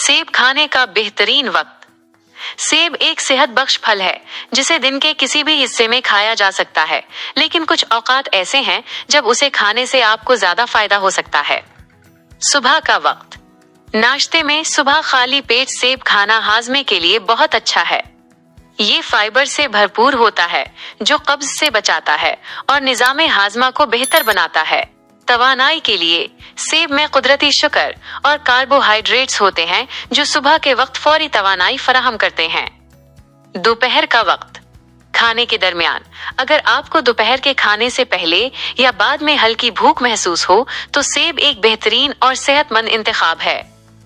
सेब खाने का बेहतरीन वक्त। सेब एक सेहत बख्श फल है जिसे दिन के किसी भी हिस्से में खाया जा सकता है, लेकिन कुछ औकात ऐसे हैं जब उसे खाने से आपको ज्यादा फायदा हो सकता है। सुबह का वक्त। नाश्ते में सुबह खाली पेट सेब खाना हाजमे के लिए बहुत अच्छा है। ये फाइबर से भरपूर होता है जो कब्ज से बचाता है और निजामे हाजमा को बेहतर बनाता है। तवानाई के लिए सेब में कुदरती शुगर और कार्बोहाइड्रेट्स होते हैं जो सुबह के वक्त फौरी तवानाई फराहम करते हैं। दोपहर का वक्त। खाने के दरमियान अगर आपको दोपहर के खाने से पहले या बाद में हल्की भूख महसूस हो तो सेब एक बेहतरीन और सेहतमंद इंतखाब है।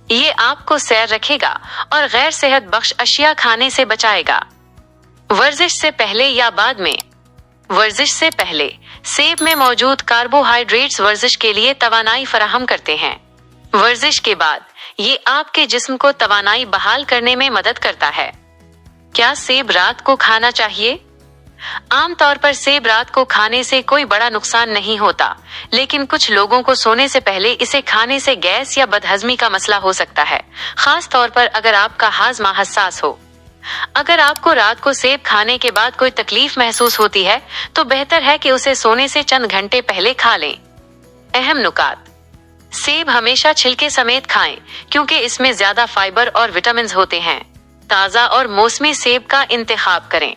ये आपको सैर रखेगा और गैर सेहत बख्श अशिया खाने से बचाएगा। वर्जिश से पहले या बाद में। वर्जिश से पहले सेब में मौजूद कार्बोहाइड्रेट्स वर्जिश के लिए तवानाई फराहम करते हैं। वर्जिश के बाद ये आपके जिस्म को तवानाई बहाल करने में मदद करता है। क्या सेब रात को खाना चाहिए? आमतौर पर सेब रात को खाने से कोई बड़ा नुकसान नहीं होता, लेकिन कुछ लोगों को सोने से पहले इसे खाने से गैस या बदहजमी का मसला हो सकता है, खास तौर पर अगर आपका हाजमा हसास हो। अगर आपको रात को सेब खाने के बाद कोई तकलीफ महसूस होती है तो बेहतर है कि उसे सोने से चंद घंटे पहले खा लें। अहम नुकात। सेब हमेशा छिलके समेत खाएं क्योंकि इसमें ज्यादा फाइबर और विटामिन होते हैं। ताज़ा और मौसमी सेब का इंतखाब करें।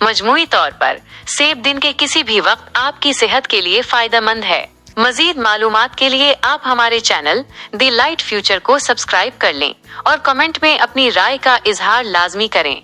मजमूई तौर पर सेब दिन के किसी भी वक्त आपकी सेहत के लिए फायदेमंद है। मजीद मालूमात के लिए आप हमारे चैनल द लाइट फ्यूचर को सब्सक्राइब कर लें और कमेंट में अपनी राय का इजहार लाजमी करें।